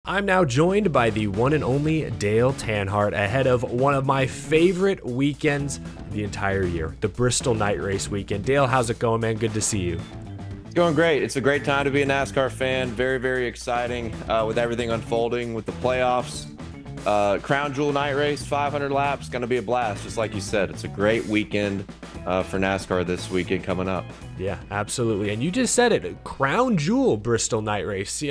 I'm now joined by the one and only Dale Tanhart ahead of one of my favorite weekends of the entire year, the Bristol Night Race weekend. Dale, how's it going, man? Good to see you. It's going great. It's a great time to be a NASCAR fan. Very, very exciting with everything unfolding with the playoffs. Crown Jewel Night Race, 500 laps, going to be a blast. Just like you said, it's a great weekend for NASCAR this weekend coming up. Yeah, absolutely. And you just said it, Crown Jewel Bristol Night Race.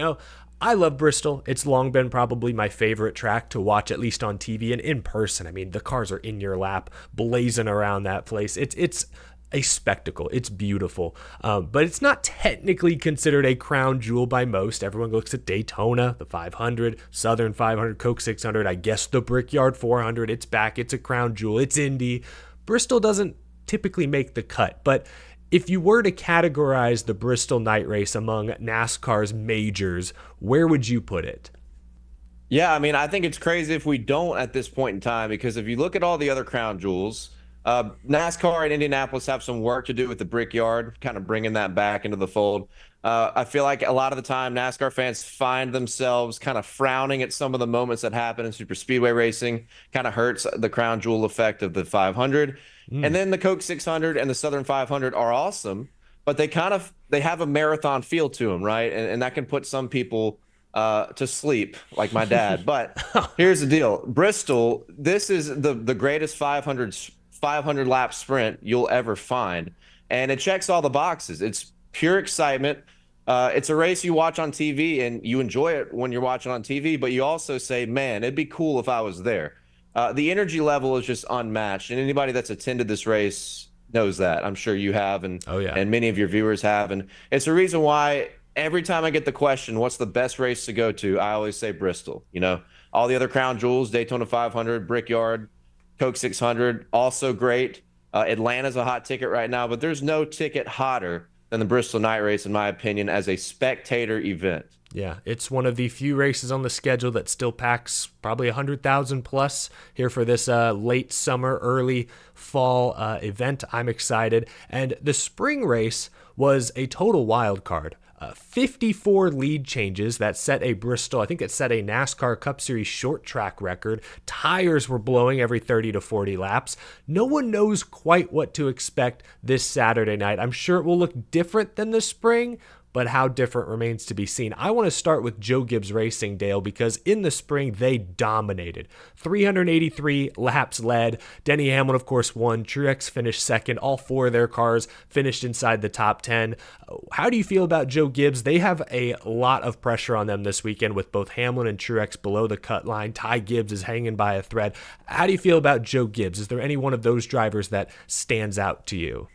I love Bristol. It's long been probably my favorite track to watch, at least on TV and in person. I mean, the cars are in your lap, blazing around that place. It's a spectacle. It's beautiful. But it's not technically considered a crown jewel by most. Everyone looks at Daytona, the 500, Southern 500, Coke 600, I guess the Brickyard 400. It's back. It's a crown jewel. It's Indy. Bristol doesn't typically make the cut, but if you were to categorize the Bristol Night Race among NASCAR's majors, where would you put it? Yeah, I mean, I think it's crazy if we don't at this point in time, because if you look at all the other crown jewels, NASCAR and Indianapolis have some work to do with the Brickyard, kind of bringing that back into the fold. I feel like a lot of the time NASCAR fans find themselves kind of frowning at some of the moments that happen in super speedway racing, kind of hurts the crown jewel effect of the 500. And then the Coke 600 and the Southern 500 are awesome, but they have a marathon feel to them, right? And that can put some people to sleep, like my dad. But here's the deal. Bristol, this is the greatest 500 lap sprint you'll ever find. And it checks all the boxes. It's pure excitement. It's a race you watch on TV and you enjoy it when you're watching on TV, but you also say, man, it'd be cool if I was there. The energy level is just unmatched, and anybody that's attended this race knows that. I'm sure you have, and and many of your viewers have, and it's a reason why every time I get the question, what's the best race to go to, I always say Bristol. All the other crown jewels, Daytona 500, Brickyard, Coke 600, also great. Atlanta's a hot ticket right now, but there's no ticket hotter than the Bristol Night Race, in my opinion, as a spectator event. Yeah, it's one of the few races on the schedule that still packs probably 100,000 plus here for this late summer, early fall event. I'm excited. And the spring race was a total wild card. 54 lead changes that set a Bristol, I think it set a NASCAR Cup Series short track record. Tires were blowing every 30 to 40 laps. No one knows quite what to expect this Saturday night. I'm sure it will look different than the spring, but how different remains to be seen. I want to start with Joe Gibbs Racing, Dale, because in the spring, they dominated. 383 laps led. Denny Hamlin, of course, won. Truex finished second. All four of their cars finished inside the top 10. How do you feel about Joe Gibbs? They have a lot of pressure on them this weekend with both Hamlin and Truex below the cut line. Ty Gibbs is hanging by a thread. How do you feel about Joe Gibbs? Is there any one of those drivers that stands out to you?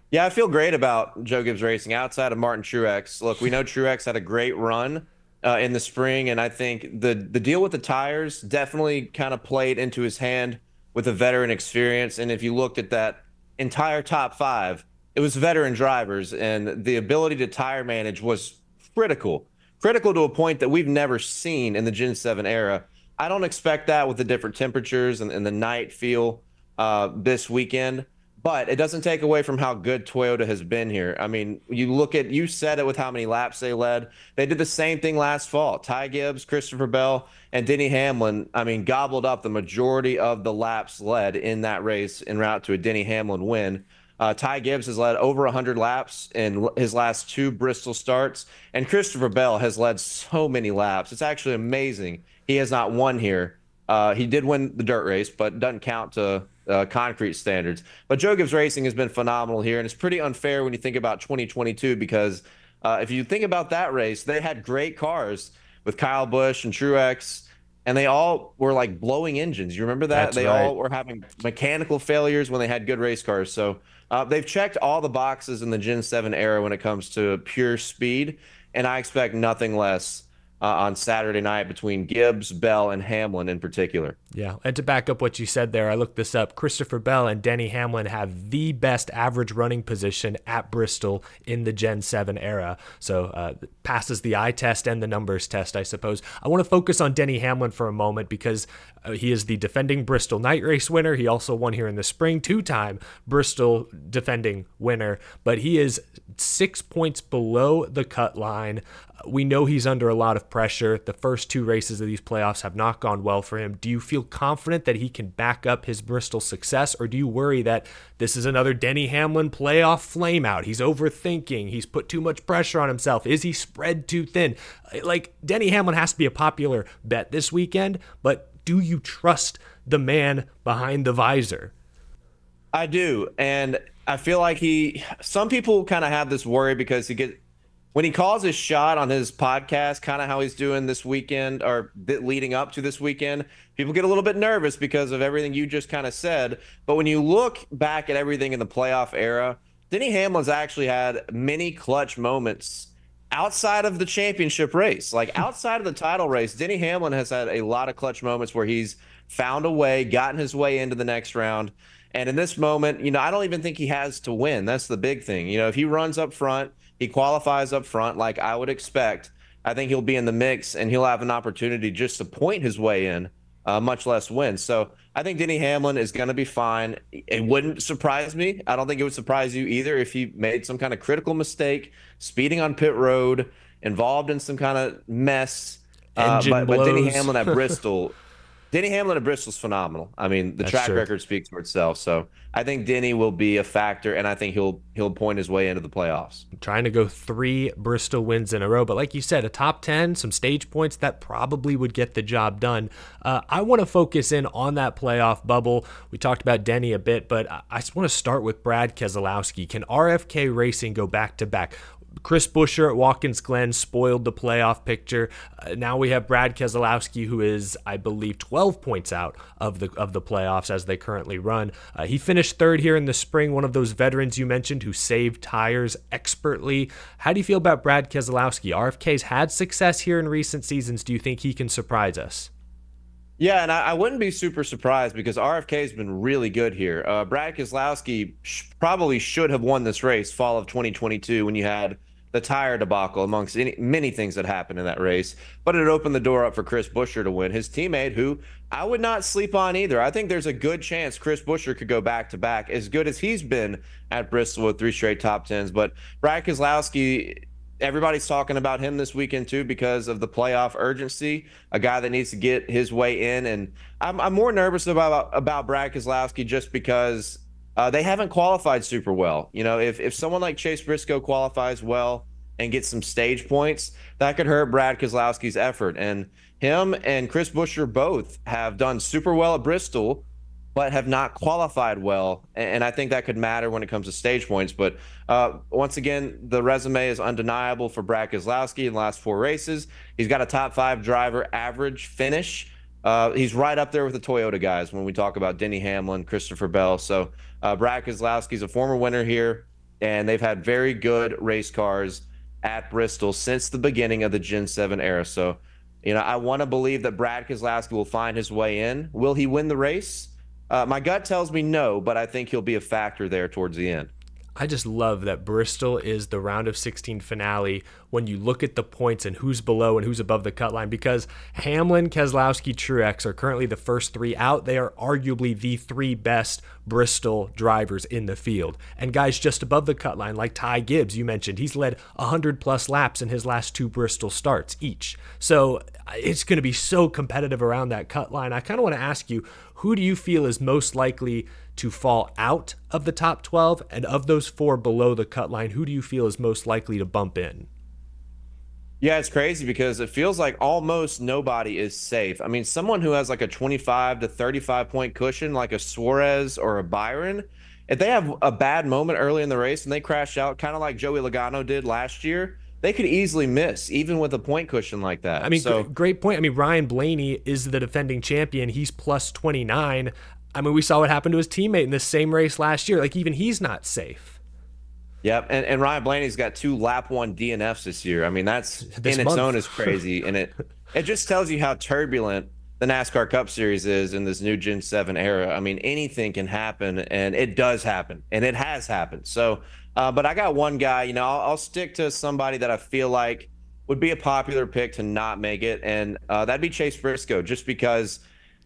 Yeah, I feel great about Joe Gibbs Racing outside of Martin Truex. Look, we know Truex had a great run in the spring, and I think the deal with the tires definitely kind of played into his hand with the veteran experience. And if you looked at that entire top five, it was veteran drivers, and the ability to tire manage was critical to a point that we've never seen in the Gen 7 era. I don't expect that with the different temperatures and the night feel this weekend. But it doesn't take away from how good Toyota has been here. I mean, you said it with how many laps they led. They did the same thing last fall. Ty Gibbs, Christopher Bell, and Denny Hamlin, gobbled up the majority of the laps led in that race en route to a Denny Hamlin win. Ty Gibbs has led over 100 laps in his last two Bristol starts, and Christopher Bell has led so many laps. It's actually amazing. He has not won here. He did win the dirt race, but doesn't count to concrete standards. But Joe Gibbs Racing has been phenomenal here, and it's pretty unfair when you think about 2022 because if you think about that race, they had great cars with Kyle Busch and Truex, and they all were like blowing engines. You remember that? That's right. All were having mechanical failures when they had good race cars. So they've checked all the boxes in the Gen 7 era when it comes to pure speed, and I expect nothing less on Saturday night between Gibbs, Bell, and Hamlin in particular. Yeah, and to back up what you said there, I looked this up. Christopher Bell and Denny Hamlin have the best average running position at Bristol in the Gen 7 era. So passes the eye test and the numbers test, I suppose. I want to focus on Denny Hamlin for a moment because he is the defending Bristol Night Race winner. He also won here in the spring, two-time Bristol defending winner, but he is 6 points below the cut line. We know he's under a lot of pressure. The first two races of these playoffs have not gone well for him. Do you feel confident that he can back up his Bristol success, or do you worry that this is another Denny Hamlin playoff flameout? He's overthinking. He's put too much pressure on himself. Is he spread too thin? Like, Denny Hamlin has to be a popular bet this weekend, but do you trust the man behind the visor? I do. And I feel like some people kind of have this worry because when he calls his shot on his podcast, kind of how he's doing this weekend or leading up to this weekend, people get a little bit nervous because of everything you just kind of said. But when you look back at everything in the playoff era, Denny Hamlin's actually had many clutch moments outside of the championship race. Like outside of the title race, Denny Hamlin has had a lot of clutch moments where he's found a way, gotten his way into the next round. And in this moment, I don't even think he has to win. That's the big thing. If he runs up front, he qualifies up front like I would expect, I think he'll be in the mix and he'll have an opportunity just to point his way in, much less win. So I think Denny Hamlin is going to be fine. It wouldn't surprise me. I don't think it would surprise you either if he made some kind of critical mistake, speeding on pit road, involved in some kind of mess. But Denny Hamlin at Bristol... Denny Hamlin at Bristol's phenomenal. I mean, the track record speaks for itself. So I think Denny will be a factor, and I think he'll point his way into the playoffs. I'm trying to go 3 Bristol wins in a row, but like you said, a top 10, some stage points, that probably would get the job done. I want to focus in on that playoff bubble. We talked about Denny a bit, but I just want to start with Brad Keselowski. Can RFK Racing go back-to-back? Chris Buescher at Watkins Glen spoiled the playoff picture. Now we have Brad Keselowski, who is, I believe, 12 points out of the playoffs as they currently run. He finished third here in the spring, one of those veterans you mentioned who saved tires expertly. How do you feel about Brad Keselowski? RFK's had success here in recent seasons. Do you think he can surprise us? Yeah, and I wouldn't be super surprised because RFK has been really good here. Brad Keselowski probably should have won this race fall of 2022 when you had the tire debacle amongst many things that happened in that race, but it opened the door up for Chris Buescher to win, his teammate, who I would not sleep on either. I think there's a good chance Chris Buescher could go back-to-back, as good as he's been at Bristol with 3 straight top 10s. But Brad Keselowski, everybody's talking about him this weekend too because of the playoff urgency, a guy that needs to get his way in. And I'm more nervous about Brad Keselowski just because they haven't qualified super well. If someone like Chase Briscoe qualifies well and gets some stage points, that could hurt Brad Keselowski's effort. And him and Chris Buescher both have done super well at Bristol, but have not qualified well. And I think that could matter when it comes to stage points. But once again, the resume is undeniable for Brad Keselowski in the last 4 races. He's got a top 5 driver average finish. He's right up there with the Toyota guys when we talk about Denny Hamlin, Christopher Bell. So Brad Keselowski is a former winner here, and they've had very good race cars at Bristol since the beginning of the Gen 7 era. So, I want to believe that Brad Keselowski will find his way in. Will he win the race? My gut tells me no, but I think he'll be a factor there towards the end. I just love that Bristol is the round of 16 finale when you look at the points and who's below and who's above the cut line, because Hamlin, Keselowski, Truex are currently the first 3 out. They are arguably the 3 best Bristol drivers in the field. And guys just above the cut line, like Ty Gibbs, you mentioned, he's led 100+ laps in his last 2 Bristol starts each. So it's going to be so competitive around that cut line. I kind of want to ask you, who do you feel is most likely to fall out of the top 12? And of those 4 below the cut line, who do you feel is most likely to bump in? Yeah, it's crazy because it feels like almost nobody is safe. I mean, someone who has like a 25 to 35 point cushion, like a Suarez or a Byron, if they have a bad moment early in the race and they crash out, kind of like Joey Logano did last year, they could easily miss, even with a point cushion like that. I mean, great point. I mean, Ryan Blaney is the defending champion. He's plus 29. I mean, we saw what happened to his teammate in the same race last year. Like, even he's not safe. Yep, and Ryan Blaney's got 2 lap 1 DNFs this year. I mean, that's in its own is crazy, and it just tells you how turbulent the NASCAR Cup Series is in this new Gen 7 era. I mean, anything can happen, and it does happen, and it has happened. So, but I got one guy. I'll stick to somebody that I feel like would be a popular pick to not make it, and that'd be Chase Briscoe, just because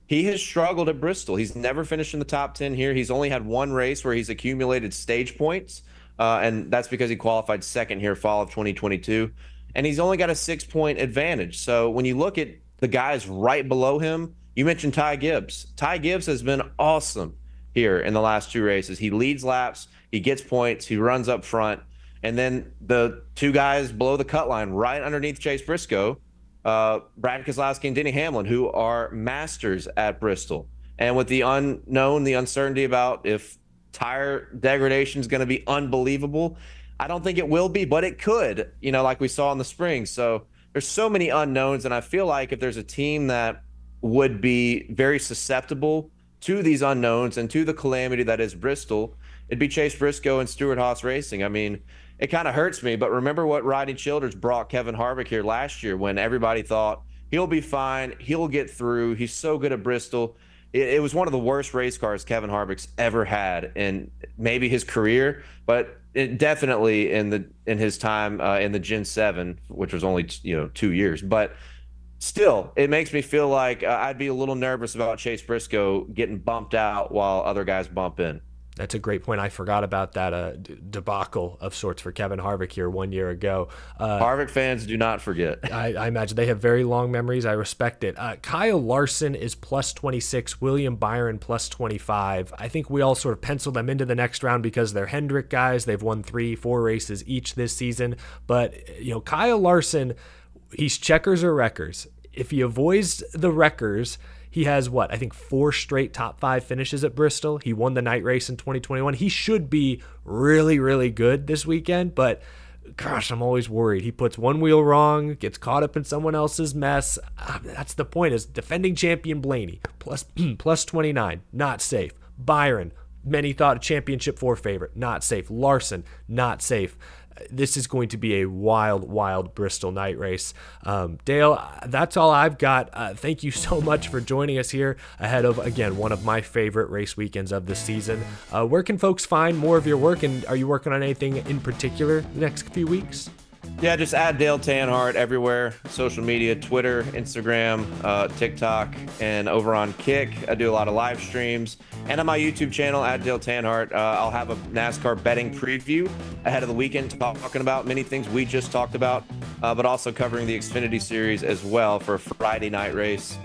he has struggled at Bristol. He's never finished in the top 10 here. He's only had 1 race where he's accumulated stage points. And that's because he qualified second here fall of 2022. and he's only got a 6-point advantage. So when you look at the guys right below him, you mentioned Ty Gibbs. Ty Gibbs has been awesome here in the last 2 races. He leads laps, he gets points, he runs up front. And then the 2 guys below the cut line, right underneath Chase Briscoe, Brad Keselowski and Denny Hamlin, who are masters at Bristol. And with the unknown, the uncertainty about if tire degradation is going to be unbelievable, I don't think it will be, but it could, like we saw in the spring. So there's so many unknowns. And I feel like if there's a team that would be very susceptible to these unknowns and to the calamity that is Bristol, it'd be Chase Briscoe and Stewart-Haas Racing. I mean, it kind of hurts me, but remember what Rodney Childers brought Kevin Harvick here last year when everybody thought he'll be fine, he'll get through, he's so good at Bristol. It was one of the worst race cars Kevin Harvick's ever had in maybe his career, but definitely in his time in the Gen 7, which was only 2 years. But still, it makes me feel like I'd be a little nervous about Chase Briscoe getting bumped out while other guys bump in. That's a great point. I forgot about that debacle of sorts for Kevin Harvick here 1 year ago. Harvick fans do not forget. I imagine they have very long memories. I respect it. Kyle Larson is plus 26, William Byron plus 25. I think we all sort of pencil them into the next round because they're Hendrick guys. They've won 3-4 races each this season. But, Kyle Larson, he's checkers or wreckers. If he avoids the wreckers, he has, I think 4 straight top 5 finishes at Bristol. He won the night race in 2021. He should be really, really good this weekend, but gosh, I'm always worried. He puts one wheel wrong, gets caught up in someone else's mess. That's the point, is defending champion Blaney, plus 29, not safe. Byron, many thought a championship 4 favorite, not safe. Larson, not safe. This is going to be a wild, wild Bristol night race. Dale, that's all I've got. Thank you so much for joining us here ahead of, again, one of my favorite race weekends of the season. Where can folks find more of your work, and are you working on anything in particular the next few weeks? Yeah, just add Dale Tanhardt everywhere. Social media, Twitter, Instagram, TikTok, and over on Kick. I do a lot of live streams. And on my YouTube channel, Dale Tanhardt, I'll have a NASCAR betting preview ahead of the weekend, talking about many things we just talked about, but also covering the Xfinity Series as well for a Friday night race.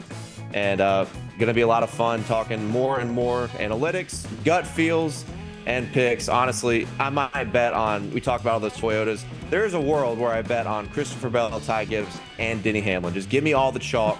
And going to be a lot of fun talking more and more analytics, gut feels, and picks. Honestly, I might bet on, we talked about all those Toyotas. There is a world where I bet on Christopher Bell, Ty Gibbs, and Denny Hamlin. Just give me all the chalk,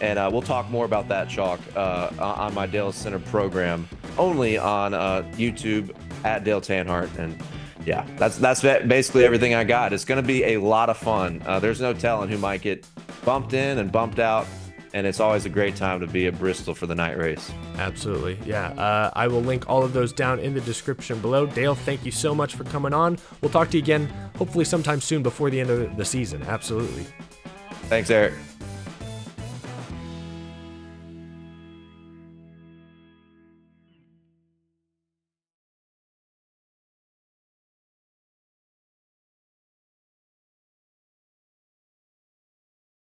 and we'll talk more about that chalk on my Dale Center program, only on YouTube at Dale Tanhardt. And yeah, that's basically everything I got. It's going to be a lot of fun. There's no telling who might get bumped in and bumped out. And it's always a great time to be at Bristol for the night race. Absolutely. Yeah. I will link all of those down in the description below. Dale, thank you so much for coming on. We'll talk to you again, hopefully sometime soon before the end of the season. Absolutely. Thanks, Eric.